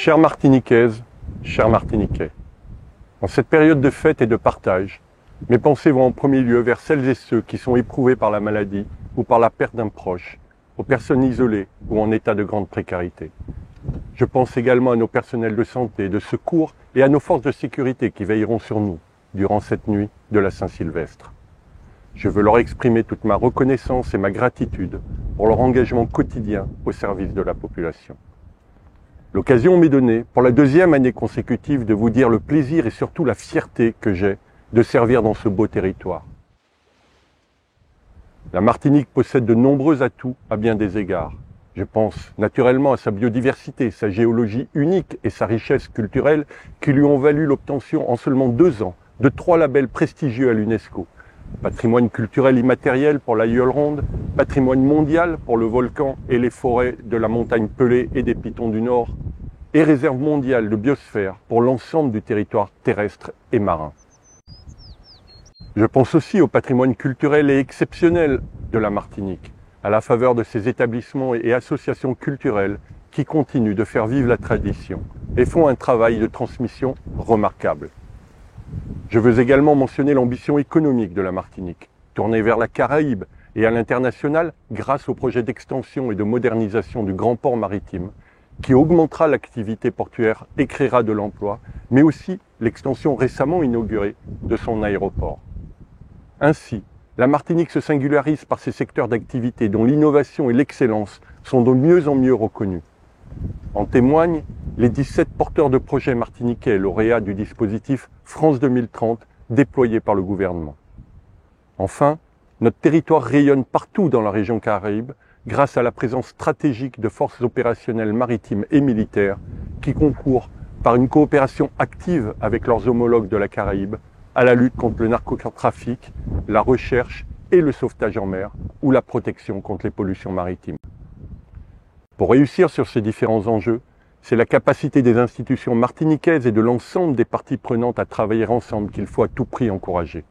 Chères Martiniquaises, chers Martiniquais, en cette période de fête et de partage, mes pensées vont en premier lieu vers celles et ceux qui sont éprouvés par la maladie ou par la perte d'un proche, aux personnes isolées ou en état de grande précarité. Je pense également à nos personnels de santé, de secours et à nos forces de sécurité qui veilleront sur nous durant cette nuit de la Saint-Sylvestre. Je veux leur exprimer toute ma reconnaissance et ma gratitude pour leur engagement quotidien au service de la population. L'occasion m'est donnée, pour la deuxième année consécutive, de vous dire le plaisir et surtout la fierté que j'ai de servir dans ce beau territoire. La Martinique possède de nombreux atouts à bien des égards. Je pense naturellement à sa biodiversité, sa géologie unique et sa richesse culturelle qui lui ont valu l'obtention en seulement 2 ans de 3 labels prestigieux à l'UNESCO. Patrimoine culturel immatériel pour la Yole-Ronde, patrimoine mondial pour le volcan et les forêts de la montagne Pelée et des Pitons du Nord, et réserve mondiale de biosphère pour l'ensemble du territoire terrestre et marin. Je pense aussi au patrimoine culturel et exceptionnel de la Martinique, à la faveur de ces établissements et associations culturelles qui continuent de faire vivre la tradition et font un travail de transmission remarquable. Je veux également mentionner l'ambition économique de la Martinique, tournée vers la Caraïbe et à l'international grâce au projet d'extension et de modernisation du grand port maritime, qui augmentera l'activité portuaire et créera de l'emploi, mais aussi l'extension récemment inaugurée de son aéroport. Ainsi, la Martinique se singularise par ses secteurs d'activité dont l'innovation et l'excellence sont de mieux en mieux reconnus. En témoignent les 17 porteurs de projets martiniquais lauréats du dispositif France 2030 déployé par le gouvernement. Enfin, notre territoire rayonne partout dans la région Caraïbe grâce à la présence stratégique de forces opérationnelles maritimes et militaires qui concourent par une coopération active avec leurs homologues de la Caraïbe à la lutte contre le narcotrafic, la recherche et le sauvetage en mer ou la protection contre les pollutions maritimes. Pour réussir sur ces différents enjeux, c'est la capacité des institutions martiniquaises et de l'ensemble des parties prenantes à travailler ensemble qu'il faut à tout prix encourager.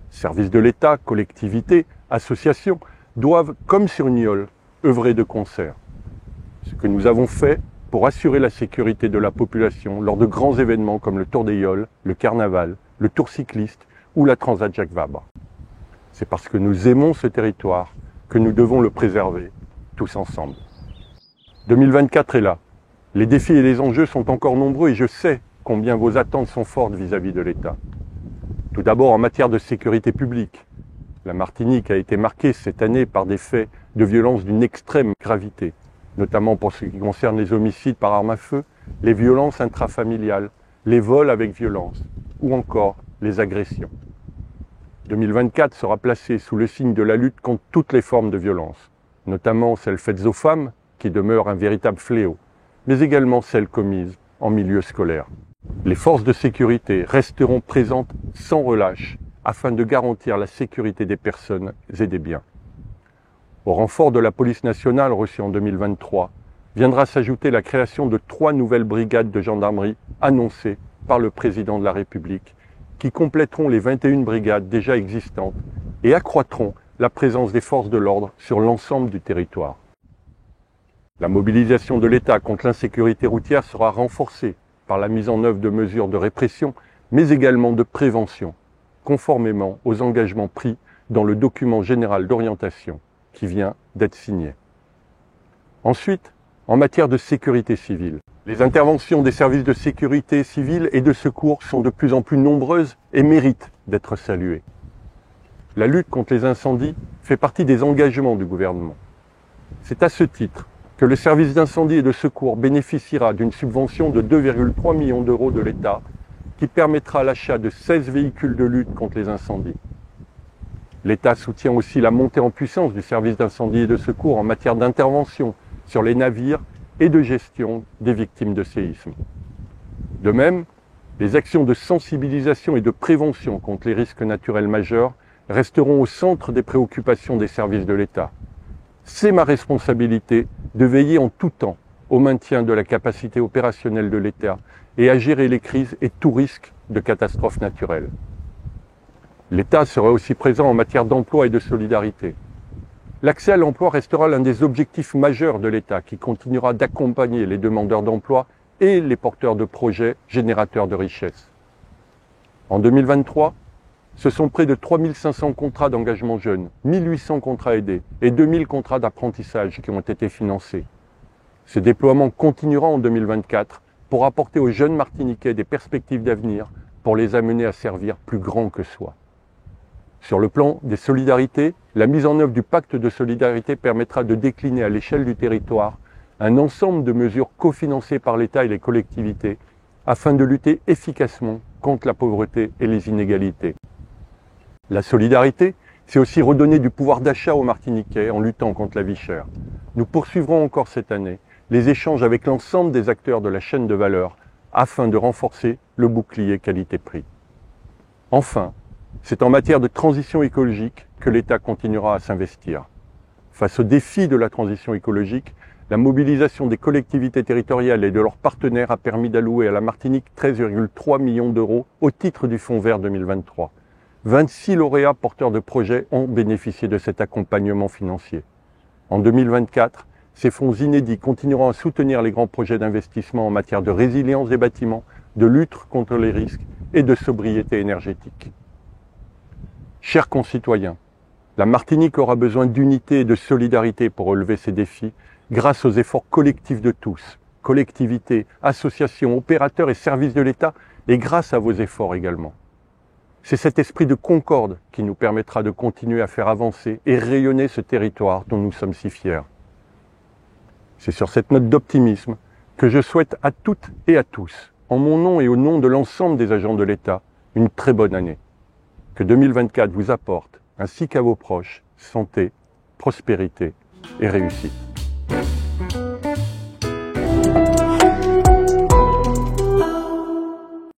Services de l'État, collectivités, associations doivent, comme sur Niol, œuvrer de concert. Ce que nous avons fait pour assurer la sécurité de la population lors de grands événements comme le Tour des Yoles, le Carnaval, le Tour cycliste ou la Transat Jacques Vabre. C'est parce que nous aimons ce territoire que nous devons le préserver, tous ensemble. 2024 est là. Les défis et les enjeux sont encore nombreux et je sais combien vos attentes sont fortes vis-à-vis de l'État. Tout d'abord en matière de sécurité publique. La Martinique a été marquée cette année par des faits de violence d'une extrême gravité, notamment pour ce qui concerne les homicides par arme à feu, les violences intrafamiliales, les vols avec violence ou encore les agressions. 2024 sera placé sous le signe de la lutte contre toutes les formes de violence, notamment celles faites aux femmes, qui demeurent un véritable fléau, mais également celles commises en milieu scolaire. Les forces de sécurité resteront présentes sans relâche afin de garantir la sécurité des personnes et des biens. Au renfort de la police nationale reçue en 2023, viendra s'ajouter la création de 3 nouvelles brigades de gendarmerie annoncées par le président de la République, qui compléteront les 21 brigades déjà existantes et accroîtront la présence des forces de l'ordre sur l'ensemble du territoire. La mobilisation de l'État contre l'insécurité routière sera renforcée par la mise en œuvre de mesures de répression, mais également de prévention, conformément aux engagements pris dans le document général d'orientation qui vient d'être signé. Ensuite, en matière de sécurité civile, les interventions des services de sécurité civile et de secours sont de plus en plus nombreuses et méritent d'être saluées. La lutte contre les incendies fait partie des engagements du gouvernement. C'est à ce titre que le service d'incendie et de secours bénéficiera d'une subvention de 2,3 millions d'euros de l'État qui permettra l'achat de 16 véhicules de lutte contre les incendies. L'État soutient aussi la montée en puissance du service d'incendie et de secours en matière d'intervention sur les navires et de gestion des victimes de séismes. De même, les actions de sensibilisation et de prévention contre les risques naturels majeurs resteront au centre des préoccupations des services de l'État. C'est ma responsabilité de veiller en tout temps au maintien de la capacité opérationnelle de l'État et à gérer les crises et tout risque de catastrophes naturelles. L'État sera aussi présent en matière d'emploi et de solidarité. L'accès à l'emploi restera l'un des objectifs majeurs de l'État qui continuera d'accompagner les demandeurs d'emploi et les porteurs de projets générateurs de richesses. En 2023, ce sont près de 3500 contrats d'engagement jeunes, 1800 contrats aidés et 2000 contrats d'apprentissage qui ont été financés. Ce déploiement continuera en 2024 pour apporter aux jeunes Martiniquais des perspectives d'avenir pour les amener à servir plus grand que soi. Sur le plan des solidarités, la mise en œuvre du pacte de solidarité permettra de décliner à l'échelle du territoire un ensemble de mesures cofinancées par l'État et les collectivités afin de lutter efficacement contre la pauvreté et les inégalités. La solidarité, c'est aussi redonner du pouvoir d'achat aux Martiniquais en luttant contre la vie chère. Nous poursuivrons encore cette année les échanges avec l'ensemble des acteurs de la chaîne de valeur afin de renforcer le bouclier qualité-prix. Enfin, c'est en matière de transition écologique que l'État continuera à s'investir. Face aux défis de la transition écologique, la mobilisation des collectivités territoriales et de leurs partenaires a permis d'allouer à la Martinique 13,3 millions d'euros au titre du Fonds vert 2023. 26 lauréats porteurs de projets ont bénéficié de cet accompagnement financier. En 2024, ces fonds inédits continueront à soutenir les grands projets d'investissement en matière de résilience des bâtiments, de lutte contre les risques et de sobriété énergétique. Chers concitoyens, la Martinique aura besoin d'unité et de solidarité pour relever ces défis grâce aux efforts collectifs de tous, collectivités, associations, opérateurs et services de l'État, et grâce à vos efforts également. C'est cet esprit de concorde qui nous permettra de continuer à faire avancer et rayonner ce territoire dont nous sommes si fiers. C'est sur cette note d'optimisme que je souhaite à toutes et à tous, en mon nom et au nom de l'ensemble des agents de l'État, une très bonne année. Que 2024 vous apporte, ainsi qu'à vos proches, santé, prospérité et réussite.